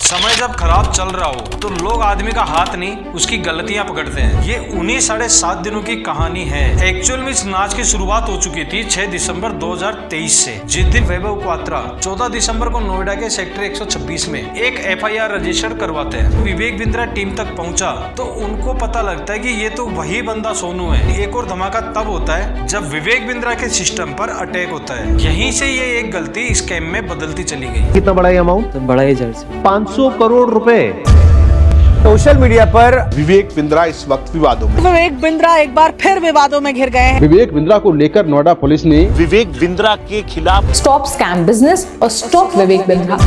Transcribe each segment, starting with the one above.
समय जब खराब चल रहा हो तो लोग आदमी का हाथ नहीं उसकी गलतियां पकड़ते हैं। ये उन्हीं 7.5 दिनों की कहानी है। एक्चुअल में इस नाच की शुरुआत हो चुकी थी 6 दिसंबर 2023 से, जिस दिन वैभव क्वात्रा 14 दिसंबर को नोएडा के सेक्टर 126 में एक FIR रजिस्टर करवाते हैं। विवेक बिंद्रा टीम तक पहुंचा तो उनको पता लगता है कि ये तो वही बंदा सोनू है। एक और धमाका तब होता है जब विवेक बिंद्रा के सिस्टम पर अटैक होता है। यहीं से ये एक गलती स्कैम में बदलती चली गई। कितना बड़ा है अमाउंट? तो बड़ा ही जर्सी 500 करोड़ रुपए। सोशल मीडिया पर विवेक बिंद्रा इस वक्त विवादों में। विवेक बिंद्रा एक बार फिर विवादों में घिर गए हैं। विवेक बिंद्रा को लेकर नोएडा पुलिस ने विवेक बिंद्रा के खिलाफ स्टॉप स्कैम बिजनेस और स्टॉप विवेक बिंद्रा।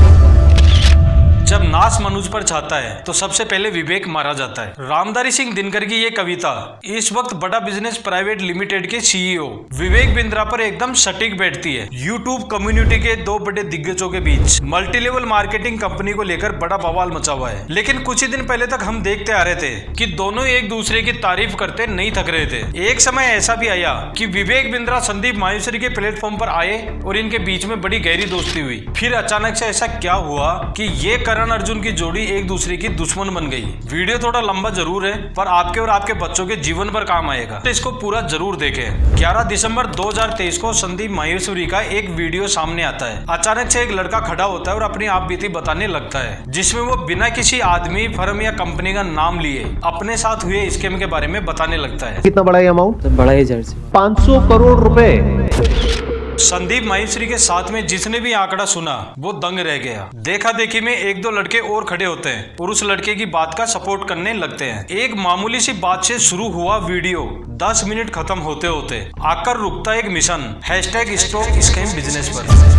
जब नाश मनुज पर छाता है तो सबसे पहले विवेक मारा जाता है। रामधारी सिंह दिनकर की ये कविता इस वक्त बड़ा बिजनेस प्राइवेट लिमिटेड के CEO विवेक बिंद्रा पर एकदम सटीक बैठती है। यूट्यूब कम्युनिटी के दो बड़े दिग्गजों के बीच मल्टी लेवल मार्केटिंग कंपनी को लेकर बड़ा बवाल मचा हुआ है। लेकिन कुछ ही दिन पहले तक हम देखते आ रहे थे कि दोनों एक दूसरे की तारीफ करते नहीं थक रहे थे। एक समय ऐसा भी आया कि विवेक बिंद्रा संदीप माहेश्वरी के प्लेटफॉर्म पर आए और इनके बीच में बड़ी गहरी दोस्ती हुई। फिर अचानक से ऐसा क्या हुआ कि ये करण अर्जुन की जोड़ी एक दूसरे की दुश्मन बन गई। वीडियो थोड़ा लंबा जरूर है पर आपके और आपके बच्चों के जीवन पर काम आएगा, तो इसको पूरा जरूर देखें। 11 दिसंबर 2023 को संदीप माहेश्वरी का एक वीडियो सामने आता है। अचानक से एक लड़का खड़ा होता है और अपनी आप बीती बताने लगता है, जिसमें वो बिना किसी आदमी, फर्म या कंपनी का नाम लिए अपने साथ हुए स्कैम के बारे में बताने लगता है। कितना बड़ा है अमाउंट? तो बड़ा ही जर्सी 500 करोड़ रुपए। संदीप माहेश्वरी के साथ में जिसने भी आंकड़ा सुना वो दंग रह गया। देखा देखी में एक दो लड़के और खड़े होते हैं और उस लड़के की बात का सपोर्ट करने लगते हैं। एक मामूली सी बात से शुरू हुआ वीडियो 10 मिनट खत्म होते होते आकर रुकता एक मिशन #स्टॉप स्कैम बिजनेस पर।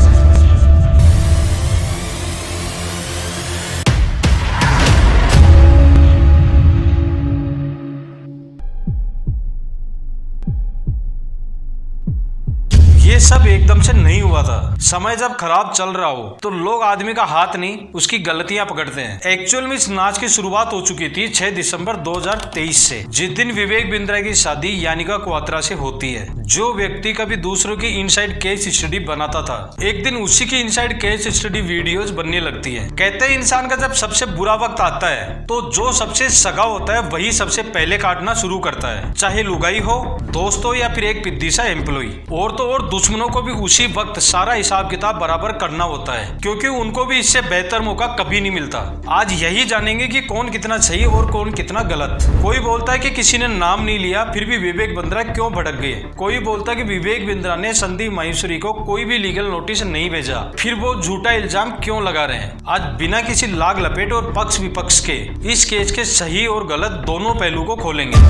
ये सब एकदम से नहीं हुआ था। समय जब खराब चल रहा हो तो लोग आदमी का हाथ नहीं उसकी गलतियां पकड़ते हैं। एक्चुअल में इस नाच की शुरुआत हो चुकी थी 6 दिसंबर 2023 से, जिस दिन विवेक बिंद्रा की शादी यानिका क्वात्रा से होती है। जो व्यक्ति कभी दूसरों की इनसाइड केस स्टडी बनाता था, एक दिन उसी की इनसाइड केस स्टडी वीडियोस बनने लगती है। कहते हैं इंसान का जब सबसे बुरा वक्त आता है तो जो सबसे सगा होता है वही सबसे पहले काटना शुरू करता है, चाहे लुगाई हो, दोस्त हो या फिर एक पिद्दी सा एम्प्लॉय। और तो और दुश्मनों को भी उसी वक्त सारा हिसाब किताब बराबर करना होता है, क्योंकि उनको भी इससे बेहतर मौका कभी नहीं मिलता। आज यही जानेंगे कि कौन कितना सही और कौन कितना गलत। कोई बोलता है कि किसी ने नाम नहीं लिया फिर भी विवेक बिंद्रा क्यों भड़क गए। कोई बोलता है कि विवेक बिंद्रा ने संदीप माहेश्वरी को कोई भी लीगल नोटिस नहीं भेजा, फिर वो झूठा इल्जाम क्यों लगा रहे हैं। आज बिना किसी लाग लपेट और पक्ष विपक्ष के इस केस के सही और गलत दोनों पहलू को खोलेंगे।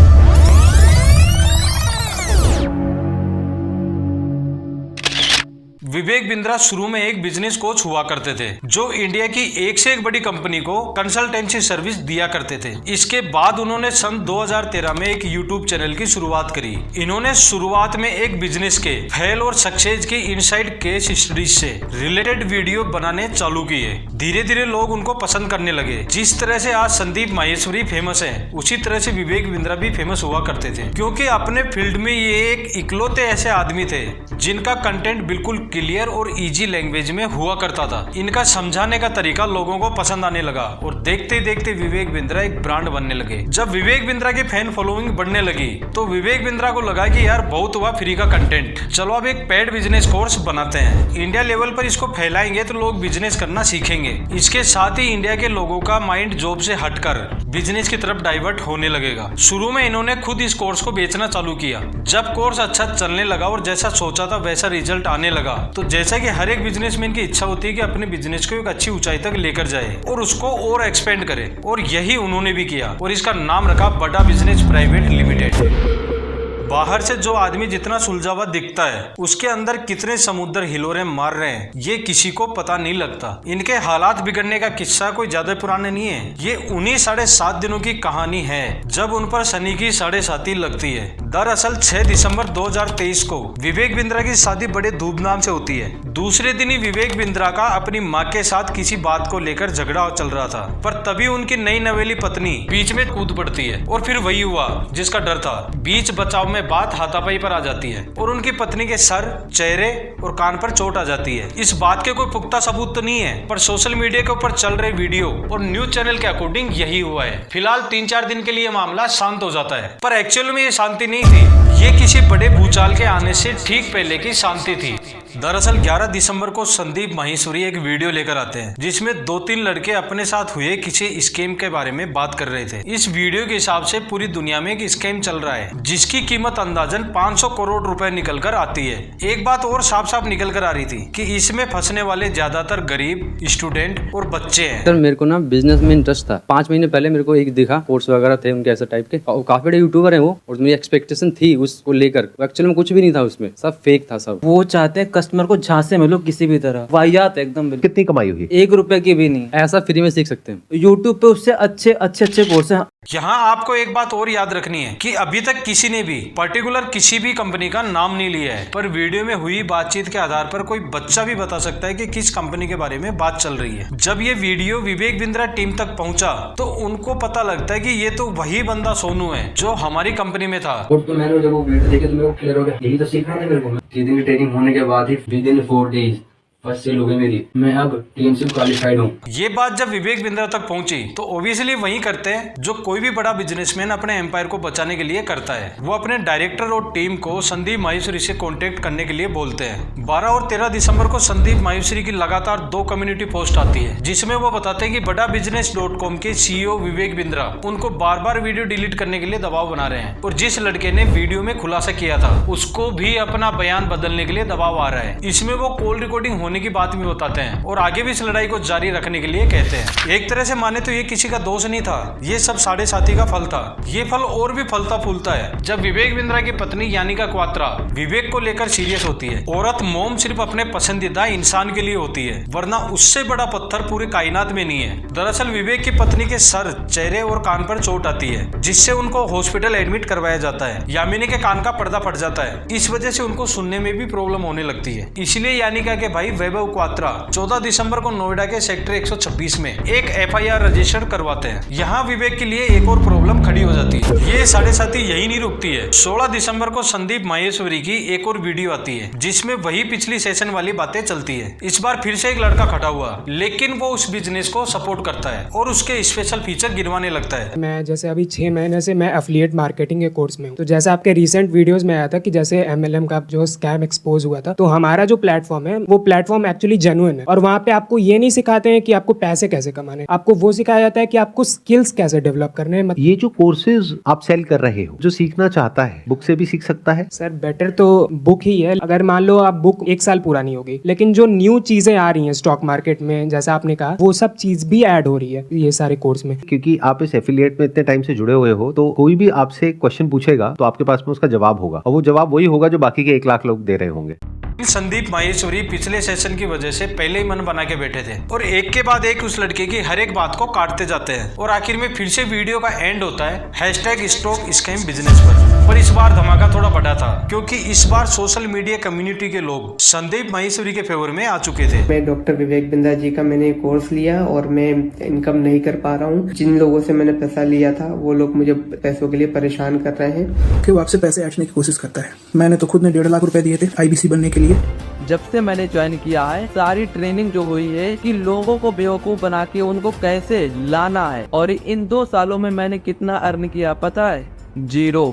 विवेक बिंद्रा शुरू में एक बिजनेस कोच हुआ करते थे जो इंडिया की एक से एक बड़ी कंपनी को कंसल्टेंसी सर्विस दिया करते थे। इसके बाद उन्होंने सन 2013 में एक यूट्यूब चैनल की शुरुआत करी। इन्होंने शुरुआत में एक बिजनेस के फेल और सक्सेस की इनसाइड केस स्टडीज से रिलेटेड वीडियो बनाने चालू किए। धीरे धीरे लोग उनको पसंद करने लगे। जिस तरह से आज संदीप माहेश्वरी फेमस है, उसी तरह से विवेक बिंद्रा भी फेमस हुआ करते थे, क्योंकि अपने फील्ड में ये एक इकलौते ऐसे आदमी थे जिनका कंटेंट बिल्कुल क्लियर और इजी लैंग्वेज में हुआ करता था। इनका समझाने का तरीका लोगों को पसंद आने लगा और देखते देखते विवेक बिंद्रा एक ब्रांड बनने लगे। जब विवेक बिंद्रा की फैन फॉलोइंग बढ़ने लगी तो विवेक बिंद्रा को लगा कि यार बहुत हुआ फ्री का कंटेंट, चलो अब एक पेड बिजनेस कोर्स बनाते हैं। इंडिया लेवल पर इसको फैलाएंगे तो लोग बिजनेस करना सीखेंगे। इसके साथ ही इंडिया के लोगों का माइंड जॉब से हटकर बिजनेस की तरफ डाइवर्ट होने लगेगा। शुरू में इन्होंने खुद इस कोर्स को बेचना चालू किया। जब कोर्स अच्छा चलने लगा और जैसा सोचा था वैसा रिजल्ट आने लगा तो जैसा कि हर एक बिजनेसमैन की इच्छा होती है कि अपने बिजनेस को एक अच्छी ऊंचाई तक लेकर जाए और उसको और एक्सपेंड करे, और यही उन्होंने भी किया और इसका नाम रखा बड़ा बिजनेस प्राइवेट लिमिटेड। बाहर से जो आदमी जितना सुलझा हुआ दिखता है उसके अंदर कितने समुद्र हिलोरे मार रहे हैं ये किसी को पता नहीं लगता। इनके हालात बिगड़ने का किस्सा कोई ज्यादा पुराना नहीं है। ये उन्हीं 7.5 दिनों की कहानी है जब उन पर शनि की 7.5 लगती है। दरअसल 6 दिसंबर 2023 को विवेक बिंद्रा की शादी बड़े धूमधाम से होती है। दूसरे दिन ही विवेक बिंद्रा का अपनी माँ के साथ किसी बात को लेकर झगड़ा चल रहा था, पर तभी उनकी नई नवेली पत्नी बीच में कूद पड़ती है और फिर वही हुआ जिसका डर था। बीच बचाव में बात हाथापाई पर आ जाती है और उनकी पत्नी के सर, चेहरे और कान पर चोट आ जाती है। इस बात के कोई पुख्ता सबूत तो नहीं है, पर सोशल मीडिया के ऊपर चल रहे वीडियो और न्यूज चैनल के अकॉर्डिंग यही हुआ है। फिलहाल 3-4 दिन के लिए मामला शांत हो जाता है, पर एक्चुअल में ये शांति नहीं थी, ये किसी बड़े भूचाल के आने से ठीक पहले की शांति थी। दरअसल 11 दिसंबर को संदीप माहेश्वरी एक वीडियो लेकर आते हैं जिसमें 2-3 लड़के अपने साथ हुए किसी स्कीम के बारे में बात कर रहे थे। इस वीडियो के हिसाब से पूरी दुनिया में एक स्कीम चल रहा है जिसकी कीमत अंदाजन 500 करोड़ रुपए निकल कर आती है। एक बात और साफ साफ निकल कर आ रही थी कि इसमें फंसने वाले ज्यादातर गरीब, स्टूडेंट और बच्चे हैं। सर मेरे को ना बिजनेस में इंटरेस्ट था। 5 महीने पहले मेरे को एक दिखा, कोर्स वगैरह थे उनके ऐसे टाइप के, काफी बड़े यूट्यूबर हैं वो, और मेरी एक्सपेक्टेशन थी उसको लेकर। एक्चुअली में कुछ भी नहीं था उसमें, सब फेक था सब। वो चाहते हैं कस्टमर को झांसे में लो किसी भी तरह, वाहियात एकदम। कितनी कमाई हुई? 1 रुपए की भी नहीं। ऐसा फ्री में सीख सकते हैं यूट्यूब पे उससे अच्छे कोर्स हैं। यहाँ आपको एक बात और याद रखनी है कि अभी तक किसी ने भी पर्टिकुलर किसी भी कंपनी का नाम नहीं लिया है, पर वीडियो में हुई बातचीत के आधार पर कोई बच्चा भी बता सकता है कि किस कंपनी के बारे में बात चल रही है। जब ये वीडियो विवेक बिंद्रा टीम तक पहुंचा तो उनको पता लगता है कि ये तो वही बंदा सोनू है जो हमारी कंपनी में था। तो मैंने जब वो वीडियो देखे तो मेरे को क्लियर हो गया, यही तो सीखना था मेरे को। 3 दिन की ट्रेनिंग होने के बाद ही विदिन 4 डेज फर्स्ट सेल हो गई मेरी। मैं अब टीएमसी क्वालिफाइड हूँ। ये बात जब विवेक बिंद्रा तक पहुंची तो ऑब्वियसली वही करते हैं जो कोई भी बड़ा बिजनेसमैन अपने एम्पायर को बचाने के लिए करता है। वो अपने डायरेक्टर और टीम को संदीप माहेश्वरी से कांटेक्ट करने के लिए बोलते हैं। 12 और 13 दिसंबर को संदीप माहेश्वरी की लगातार 2 कम्युनिटी पोस्ट आती है जिसमें वो बताते हैं कि बड़ा बिजनेस.com के CEO विवेक बिंद्रा उनको बार-बार वीडियो डिलीट करने के लिए दबाव बना रहे हैं, और जिस लड़के ने वीडियो में खुलासा किया था उसको भी अपना बयान बदलने के लिए दबाव आ रहा है। इसमें वो कॉल रिकॉर्डिंग होने की बात भी बताते हैं और आगे भी इस लड़ाई को जारी रखने के लिए कहते हैं। एक तरह से माने तो ये किसी का दोष नहीं था, ये सब साढ़े साथी का फल था। ये फल और भी फलता फूलता है जब विवेक बिंद्रा की पत्नी यानिका क्वात्रा विवेक को लेकर सीरियस होती है। औरत मोम सिर्फ अपने पसंदीदा इंसान के लिए होती है, वरना उससे बड़ा पत्थर पूरे कायनात में नहीं है। दरअसल विवेक की पत्नी के सर, चेहरे और कान पर चोट आती है जिससे उनको हॉस्पिटल एडमिट करवाया जाता है। यामिनी के कान का पर्दा फट जाता है, इस वजह से उनको सुनने में भी प्रॉब्लम होने लगती है। इसलिए यानिका के भाई वैभव क्वात्रा 14 दिसंबर को नोएडा के सेक्टर 126 में एक FIR रजिस्टर करवाते हैं। यहाँ विवेक के लिए एक और प्रॉब्लम खड़ी हो जाती है। ये साढ़े साथी यही नहीं रुकती है। 16 दिसंबर को संदीप माहेश्वरी की एक और वीडियो आती है जिसमें वही पिछली सेशन वाली बातें चलती है। इस बार फिर से एक लड़का खड़ा हुआ, लेकिन वो उस बिजनेस को सपोर्ट करता है और उसके स्पेशल फीचर गिरवाने लगता है। मैं जैसे अभी 6 महीने से मैं एफिलिएट मार्केटिंग के कोर्स में हूँ, तो जैसे आपके रिसेंट वीडियोस में आया था कि जैसे MLM का जो स्कैम एक्सपोज हुआ था, तो हमारा जो प्लेटफॉर्म है वो प्लेटफॉर्म एक्चुअली जेन्युइन है। और वहाँ पे आपको ये नहीं सिखाते हैं कि आपको पैसे कैसे कमाने, आपको वो सिखाया जाता है कि आपको स्किल्स कैसे डेवलप करने हैं। ये जो कोर्सेज आप सेल कर रहे हो, जो सीखना चाहता है बुक से भी सीख सकता है? सर बेटर तो बुक ही है। अगर मान लो आप बुक 1 साल पुरानी हो गई, लेकिन जो न्यू चीजें आ रही हैं स्टॉक मार्केट में, जैसा आपने कहा, वो सब चीज भी ऐड हो रही है ये सारे कोर्स में। क्योंकि आप इस एफिलिएट में इतने टाइम से जुड़े हुए हो, तो कोई भी आपसे क्वेश्चन पूछेगा तो आपके पास में उसका जवाब होगा, और वो जवाब वही होगा जो बाकी के 1 लाख लोग दे रहे होंगे। संदीप माहेश्वरी पिछले सेशन की वजह से पहले ही मन बना के बैठे थे और एक के बाद एक उस लड़के की हर एक बात को काटते जाते हैं, और आखिर में फिर से वीडियो का एंड होता है #स्टॉक स्कैम बिजनेस पर इस बार धमाका थोड़ा बड़ा था क्योंकि इस बार सोशल मीडिया कम्युनिटी के लोग संदीप माहेश्वरी के फेवर में आ चुके थे। मैं डॉक्टर विवेक बिंद्रा जी का मैंने कोर्स लिया और मैं इनकम नहीं कर पा रहा हूँ। जिन लोगों से मैंने पैसा लिया था वो लोग मुझे पैसों के लिए परेशान कर रहे हैं कि वो आपसे पैसे ऐंठने की कोशिश करता है। मैंने तो खुद ने 1.5 लाख रुपए दिए थे IBC बनने के लिए। जब से मैंने ज्वाइन किया है, सारी ट्रेनिंग जो हुई है कि लोगों को बेवकूफ बना के उनको कैसे लाना है, और इन 2 सालों में मैंने कितना अर्न किया पता है? 0।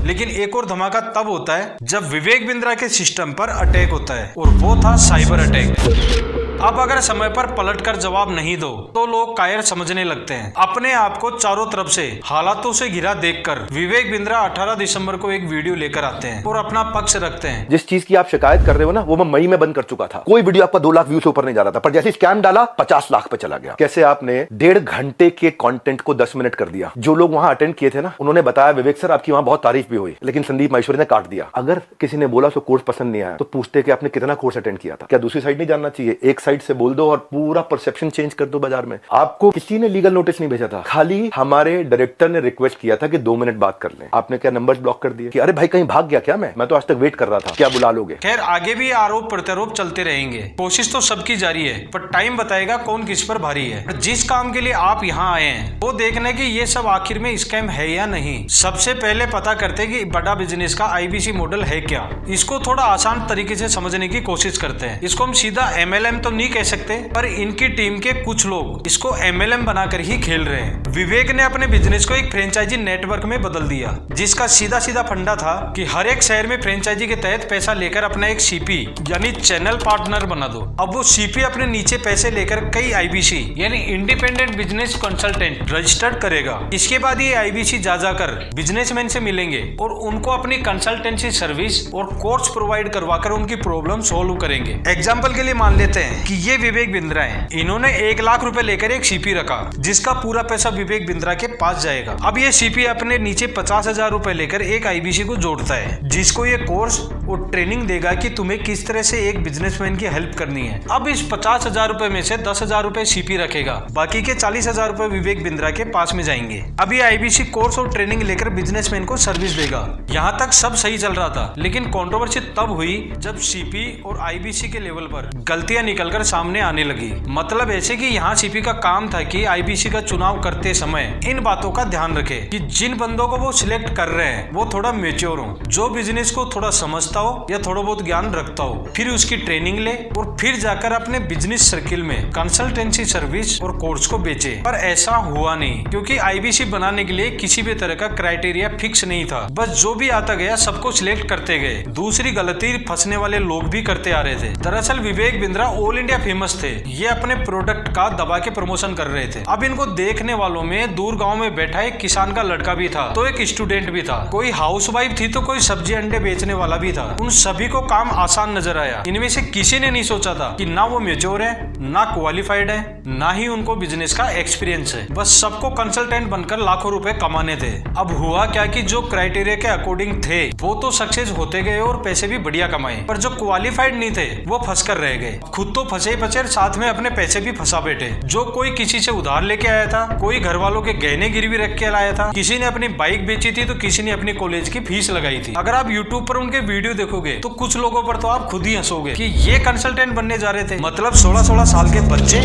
लेकिन एक और धमाका तब होता है जब विवेक बिंद्रा के सिस्टम पर अटैक होता है, और वो था साइबर अटैक। अब अगर समय पर पलटकर जवाब नहीं दो तो लोग कायर समझने लगते हैं। अपने आप को चारों तरफ से हालातों से घिरा देखकर विवेक बिंद्रा 18 दिसंबर को एक वीडियो लेकर आते हैं और अपना पक्ष रखते हैं। जिस चीज की आप शिकायत कर रहे हो ना, वो मैं मई में बंद कर चुका था। कोई वीडियो आपका 2 लाख व्यू से ऊपर नहीं जा रहा था, पर जैसे स्कैम डाला 50 लाख पे चला गया। कैसे आपने 1.5 घंटे के कंटेंट को 10 मिनट कर दिया। जो लोग वहां अटेंड किए थे ना, उन्होंने बताया विवेक सर आपकी वहां बहुत तारीफ भी हुई, लेकिन संदीप माहेश्वरी ने काट दिया। अगर किसी ने बोला तो कोर्स पसंद नहीं आया तो पूछते कि आपने कितना कोर्स अटेंड किया था। क्या दूसरी साइड नहीं जानना चाहिए? एक साइड से बोल दो और पूरा परसेप्शन चेंज कर दो बाजार में। आपको किसी ने लीगल नोटिस नहीं भेजा था, खाली हमारे डायरेक्टर ने रिक्वेस्ट किया था कि 2 मिनट बात कर लें। आपने क्या नंबर्स ब्लॉक कर दिए कि अरे भाई कहीं भाग गया क्या? मैं तो आज तक वेट कर रहा था, क्या बुला लोगे? खैर आगे भी आरोप प्रत्यारोप चलते रहेंगे, कोशिश तो सबकी जारी है, पर टाइम बताएगा कौन किस पर भारी है। जिस काम के लिए आप यहाँ आए हैं वो देखना कि ये सब आखिर में स्कैम है या नहीं। सबसे पहले पता करते कि बड़ा बिजनेस का आईबीसी मॉडल है क्या। इसको थोड़ा आसान तरीके से समझने की कोशिश करते हैं। इसको हम सीधा MLM तो नहीं कह सकते, पर इनकी टीम के कुछ लोग इसको MLM बनाकर ही खेल रहे हैं। विवेक ने अपने बिजनेस को एक फ्रेंचाइजी नेटवर्क में बदल दिया, जिसका सीधा सीधा फंडा था कि हर एक शहर में फ्रेंचाइजी के तहत पैसा लेकर अपना एक CP यानी चैनल पार्टनर बना दो। अब वो CP अपने नीचे पैसे लेकर कई IBC यानी इंडिपेंडेंट बिजनेस कंसल्टेंट रजिस्टर्ड करेगा। इसके बाद ये IBC जा जाकर बिजनेसमैन से मिलेंगे और उनको अपनी कंसल्टेंसी सर्विस और कोर्स प्रोवाइड करवाकर उनकी प्रॉब्लम सॉल्व करेंगे। एग्जाम्पल के लिए मान लेते हैं कि ये विवेक बिंद्रा है, इन्होंने 1 लाख रुपए लेकर एक CP रखा, जिसका पूरा पैसा विवेक बिंद्रा के पास जाएगा। अब ये CP अपने नीचे 50,000 रुपए लेकर एक IBC को जोड़ता है, जिसको ये कोर्स और ट्रेनिंग देगा कि तुम्हें किस तरह से एक बिजनेसमैन की हेल्प करनी है। अब इस 50,000 रुपए में से 10,000 रुपए CP रखेगा, बाकी के 40,000 रुपए विवेक बिंद्रा के पास में जाएंगे। अब ये IBC कोर्स और ट्रेनिंग लेकर बिजनेसमैन को सर्विस देगा। यहाँ तक सब सही चल रहा था, लेकिन कंट्रोवर्सी तब हुई जब CP और IBC के लेवल पर गलतियां निकलकर सामने आने लगी। मतलब ऐसे कि यहाँ CP का काम था कि IBC का चुनाव करते समय इन बातों का ध्यान रखे कि जिन बंदों को वो सिलेक्ट कर रहे हैं वो थोड़ा मेच्योर हो, जो बिजनेस को थोड़ा समझता हो या थोड़ा बहुत ज्ञान रखता हो, फिर उसकी ट्रेनिंग ले और फिर जाकर अपने बिजनेस सर्किल में कंसल्टेंसी सर्विस और कोर्स को बेचे। पर ऐसा हुआ नहीं, क्योंकि IBC बनाने के लिए किसी भी तरह का क्राइटेरिया फिक्स नहीं था। बस जो भी आता गया सबको सिलेक्ट करते गए। दूसरी गलती फंसने वाले लोग भी करते आ रहे थे। दरअसल Vivek Bindra all India famous थे, ये अपने प्रोडक्ट का दबा के प्रमोशन कर रहे थे। अब इनको देखने वालों में दूर गांव में बैठा एक किसान का लड़का भी था, तो एक स्टूडेंट भी था, कोई हाउसवाइफ थी, तो कोई सब्जी अंडे बेचने वाला भी था। उन सभी को काम आसान नजर आया। इनमें से किसी ने नहीं सोचा था कि ना वो मेच्योर है, ना क्वालिफाइड है, ना ही उनको बिजनेस का एक्सपीरियंस है। बस सबको कंसल्टेंट बनकर लाखों रुपए कमाने थे। अब हुआ क्या कि जो क्राइटेरिया के अकॉर्डिंग थे वो तो सक्सेस होते गए और पैसे भी बढ़िया कमाए, पर जो क्वालिफाइड नहीं थे वो फंस कर रह गए। खुद तो फंसे फंसे, साथ में अपने पैसे भी फंसा बैठे। जो कोई किसी से उधार लेके आया था, कोई घर वालों के गहने गिरवी रख के लाया था, किसी ने अपनी बाइक बेची थी, तो किसी ने अपनी कॉलेज की फीस लगाई थी। अगर आप यूट्यूब पर उनके वीडियो देखोगे तो कुछ लोगों पर तो आप खुद ही हंसोगे कि ये कंसल्टेंट बनने जा रहे थे, मतलब 16-16 साल के बच्चे।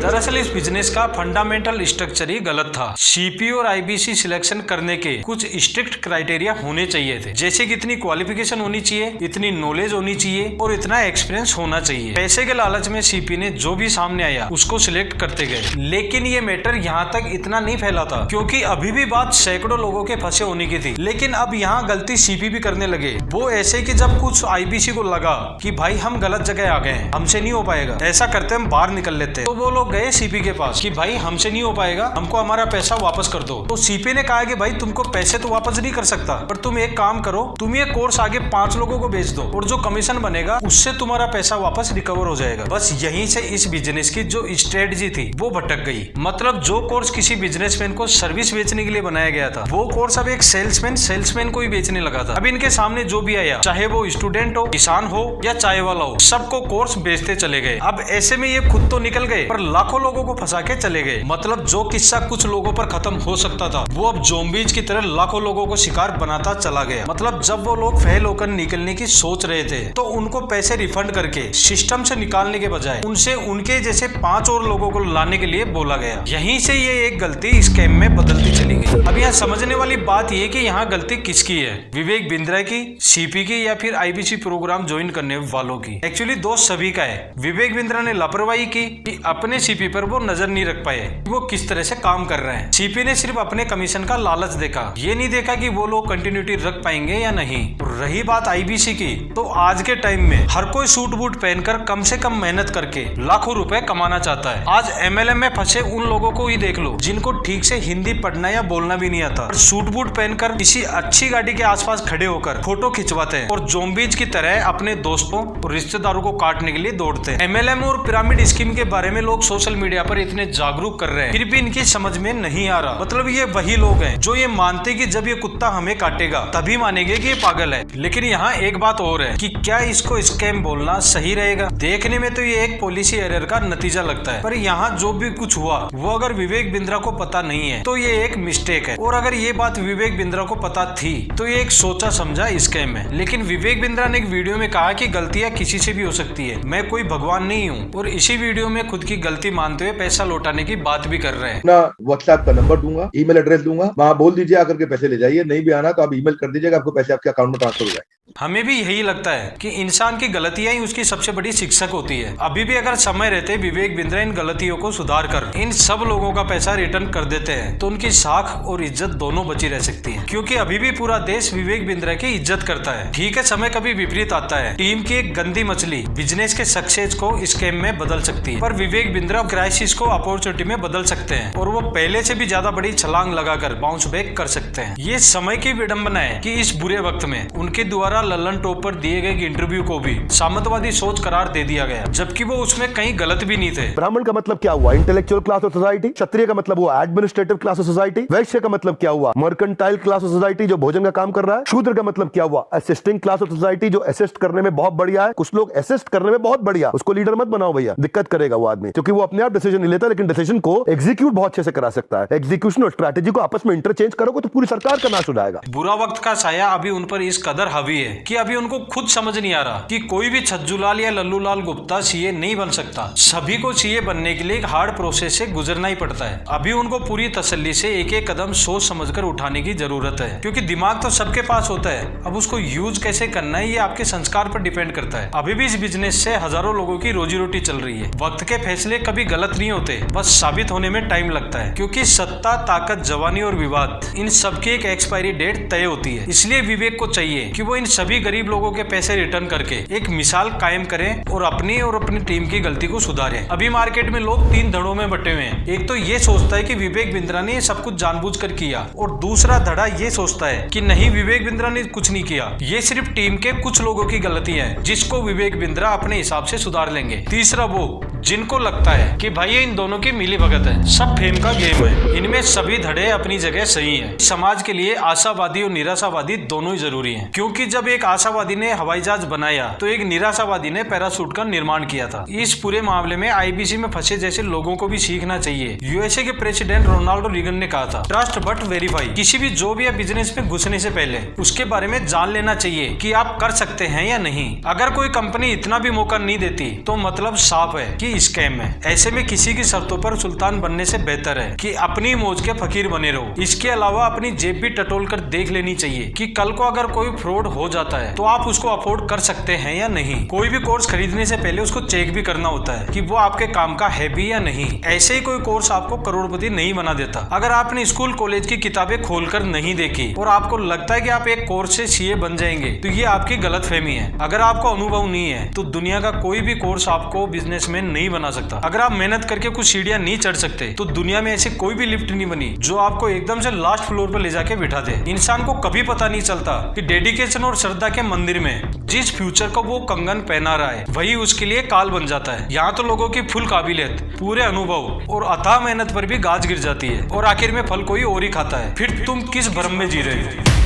दरअसल इस बिजनेस का फंडामेंटल स्ट्रक्चर ही गलत था। CP और IBC सिलेक्शन करने के कुछ स्ट्रिक्ट क्राइटेरिया होने चाहिए थे, जैसे कि इतनी क्वालिफिकेशन होनी चाहिए, इतनी नॉलेज होनी चाहिए और इतना एक्सपीरियंस होना चाहिए। पैसे के लालच में CP ने जो भी सामने आया उसको सिलेक्ट करते गए। लेकिन ये मैटर यहाँ तक इतना नहीं फैला था, क्योंकि अभी भी बात सैकड़ों लोगों के फंसे होने की थी। लेकिन अब यहाँ गलती CP भी करने लगे। वो ऐसे कि जब कुछ IBC को लगा कि भाई हम गलत जगह आ गए हैं, हमसे नहीं हो पाएगा, ऐसा करते हम बाहर निकल लेते, तो वो लोग गए CP के पास कि भाई हमसे नहीं हो पाएगा, हमको हमारा पैसा वापस कर दो। तो CP ने कहा कि भाई तुमको पैसे तो वापस नहीं कर सकता, पर तुम एक काम करो, तुम ये कोर्स आगे 5 लोगों को बेच दो और जो कमीशन बनेगा उससे तुम्हारा पैसा वापस रिकवर हो जाएगा। बस यहीं से इस बिजनेस की जो स्ट्रेटजी थी वो भटक गई। मतलब जो कोर्स किसी बिजनेसमैन को सर्विस बेचने के लिए बनाया गया था, वो कोर्स अब एक सेल्समैन को ही बेचने लगा था। अब इनके सामने जो भी आया, चाहे वो स्टूडेंट हो, किसान हो या चाय वाला हो, सबको कोर्स बेचते चले गए। अब ऐसे में ये खुद तो निकल गए, पर लाखों लोगों को फंसा के चले गए। मतलब जो किस्सा कुछ लोगों पर खत्म हो सकता था, वो अब ज़ॉम्बीज की तरह लाखों लोगों को शिकार बनाता चला गया। मतलब जब वो लोग फेल होकर निकलने की सोच रहे थे, तो उनको पैसे रिफंड करके सिस्टम से निकालने के बजाय उनसे उनके जैसे 5 और लोगों को लाने के लिए बोला गया। यहीं से ये एक गलती स्कैम में बदलती चली गई। अब यहाँ समझने वाली बात ये कि यहाँ गलती किसकी है, विवेक बिंद्रा की, CP की, या फिर IBC प्रोग्राम ज्वाइन करने वालों की। एक्चुअली दोष सभी का है। विवेक बिंद्रा ने लापरवाही की कि अपने CP पर वो नजर नहीं रख पाए वो किस तरह से काम कर रहे हैं। CP ने सिर्फ अपने कमीशन का लालच देखा, ये नहीं देखा कि वो लोग कंटिन्यूटी रख पाएंगे या नहीं। रही बात IBC की, तो आज के टाइम में हर कोई सूट बूट पहनकर कम से कम मेहनत करके लाखों रुपए कमाना चाहता है। आज MLM में फंसे उन लोगों को ही देख लो जिनको ठीक से हिंदी पढ़ना या बोलना भी नहीं आता, और सूट बूट पहनकर किसी अच्छी गाड़ी के आसपास खड़े होकर फोटो खिंचवाते हैं और ज़ॉम्बीज की तरह अपने दोस्तों और रिश्तेदारों को काटने के लिए दौड़ते हैं। MLM और पिरामिड स्कीम के बारे में लोग सोशल मीडिया पर इतने जागरूक कर रहे हैं, फिर भी इनकी समझ में नहीं आ रहा। मतलब ये वही लोग हैं जो ये मानते कि जब ये कुत्ता हमें काटेगा तभी मानेंगे कि ये पागल है। लेकिन यहाँ एक बात और है कि क्या इसको स्कैम बोलना सही रहेगा? देखने में तो तो ये एक पॉलिसी एरर का नतीजा लगता है, पर यहाँ जो भी कुछ हुआ वो अगर विवेक बिंद्रा को पता नहीं है तो ये एक मिस्टेक है, और अगर ये बात विवेक बिंद्रा को पता थी तो ये एक सोचा समझा स्कैम है। लेकिन विवेक बिंद्रा ने एक वीडियो में कहा कि गलतियां किसी से भी हो सकती है, मैं कोई भगवान नहीं हूँ, और इसी वीडियो में खुद की गलती मानते हुए पैसा लौटाने की बात भी कर रहे हैं। अपना व्हाट्सएप का नंबर दूंगा, ईमेल एड्रेस दूंगा, वहां बोल दीजिए आकर के पैसे ले जाइए, नहीं भी आना तो आप ईमेल कर दीजिएगा, आपको पैसे आपके अकाउंट में ट्रांसफर हो जाएंगे। हमें भी यही लगता है कि इंसान की गलतियां ही उसकी सबसे बड़ी शिक्षक होती है। अभी भी अगर समय रहते विवेक बिंद्रा इन गलतियों को सुधार कर इन सब लोगों का पैसा रिटर्न कर देते हैं तो उनकी साख और इज्जत दोनों बची रह सकती है, क्योंकि अभी भी पूरा देश विवेक बिंद्रा की इज्जत करता है। ठीक है, समय कभी विपरीत आता है, टीम की एक गंदी मछली बिजनेस के सक्सेस को स्कैम में बदल सकती है, पर विवेक बिंद्रा क्राइसिस को अपॉर्चुनिटी में बदल सकते हैं और वो पहले से भी ज्यादा बड़ी छलांग लगाकर बाउंस बैक कर सकते हैं। ये समय की विडंबना है कि इस बुरे वक्त में उनके द्वारा लल्लन टॉप पर दिए गए इंटरव्यू को भी सामंतवादी सोच करार दे दिया गया, जबकि वो उसमें कहीं गलत भी नहीं थे। ब्राह्मण का मतलब क्या हुआ? Intellectual class of society. Kshatriya का मतलब हुआ एडमिनिस्ट्रेटिव क्लास ऑफ सोसाइटी। वैश्य का मतलब क्या हुआ? मर्केंटाइल क्लास ऑफ सोसाइटी, जो भोजन का काम कर रहा है। शूद्र का मतलब क्या हुआ? असिस्टिंग क्लास ऑफ सोसाइटी, जो असिस्ट करने में बहुत बढ़िया है। कुछ लोग असिस्ट करने में बहुत बढ़िया, उसको लीडर मत बनाओ भैया, दिक्कत करेगा वो आदमी, क्योंकि वो अपने आप डिसीजन नहीं लेता, लेकिन डिसीजन को एग्जीक्यूट बहुत अच्छे से करा सकता है। एग्जीक्यूशन और स्ट्रैटेजी को आपस में इंटरचेंज करोगे तो पूरी सरकार का नाश हो जाएगा। बुरा वक्त का साया अभी उन पर इस कदर हावी है कि अभी उनको खुद समझ नहीं आ रहा कि कोई भी छज्जूलाल या लल्लूलाल गुप्ता सीए नहीं बन सकता। सभी को सीए बनने के लिए एक हार्ड प्रोसेस से गुजरना ही पड़ता है। अभी उनको पूरी तसल्ली से एक एक कदम सोच समझकर उठाने की जरूरत है, क्योंकि दिमाग तो सबके पास होता है, अब उसको यूज कैसे करना है ये आपके संस्कार पर डिपेंड करता है। अभी भी इस बिजनेस से हजारों लोगों की रोजी रोटी चल रही है। वक्त के फैसले कभी गलत नहीं होते, बस साबित होने में टाइम लगता है, क्योंकि सत्ता, ताकत, जवानी और विवाद, इन सबकी एक एक्सपायरी डेट तय होती है। इसलिए विवेक को चाहिए कि वो इन सभी गरीब लोगों के पैसे रिटर्न करके एक मिसाल कायम करें और अपनी टीम की गलती को सुधारें। अभी मार्केट में लोग तीन धड़ों में बटे हुए हैं। एक तो ये सोचता है कि विवेक बिंद्रा ने ये सब कुछ जानबूझकर किया, और दूसरा धड़ा ये सोचता है कि नहीं, विवेक बिंद्रा ने कुछ नहीं किया, ये सिर्फ टीम के कुछ लोगों की गलती है जिसको विवेक बिंद्रा अपने हिसाब से सुधार लेंगे। तीसरा वो जिनको लगता है कि भाई ये इन दोनों की मिली भगत है, सब फेम का गेम है, इनमें सभी धड़े अपनी जगह सही है। समाज के लिए आशावादी और निराशावादी दोनों ही जरूरी हैं, क्योंकि जब एक आशावादी ने हवाई जहाज बनाया तो एक निराशावादी ने पैराशूट का निर्माण किया था। इस पूरे मामले में आईबीसी में फंसे जैसे लोगों को भी सीखना चाहिए। यूएसए के प्रेसिडेंट रोनाल्डो रीगन ने कहा था, ट्रस्ट बट वेरीफाई। किसी भी जॉब या बिजनेस में घुसने से पहले उसके बारे में जान लेना चाहिए कि आप कर सकते हैं या नहीं। अगर कोई कंपनी इतना भी मौका नहीं देती तो मतलब साफ है कि स्कैम है। ऐसे में किसी की शर्तों पर सुल्तान बनने से बेहतर है कि अपनी मौज के फकीर बने रहो। इसके अलावा अपनी जेब भी टटोल कर देख लेनी चाहिए कि कल को अगर कोई फ्रॉड हो जाता है तो आप उसको अफोर्ड कर सकते हैं या नहीं। कोई भी कोर्स खरीदने से पहले उसको चेक भी करना होता है कि वो आपके काम का है भी या नहीं। ऐसे ही कोई कोर्स आपको करोड़पति नहीं बना देता। अगर आपने स्कूल कॉलेज की किताबें खोलकर नहीं देखी और आपको लगता है कि आप एक कोर्स से सीए बन जाएंगे तो ये आपकी गलतफहमी है। अगर आपको अनुभव नहीं है तो दुनिया का कोई भी कोर्स आपको बिजनेसमैन नहीं बना सकता। अगर आप मेहनत करके कुछ सीढ़ियां नहीं चढ़ सकते तो दुनिया में ऐसी कोई भी लिफ्ट नहीं बनी जो आपको एकदम से लास्ट फ्लोर पर ले जाके बिठा दे। इंसान को कभी पता नहीं चलता कि डेडिकेशन और श्रद्धा के मंदिर में जिस फ्यूचर को वो कंगन पहना रहा है वही उसके लिए काल बन जाता है। यहाँ तो लोगों की फुल काबिलियत, पूरे अनुभव और अथाह मेहनत पर भी गाज गिर जाती है और आखिर में फल कोई और ही खाता है। फिर तुम किस भ्रम में जी रहे हो?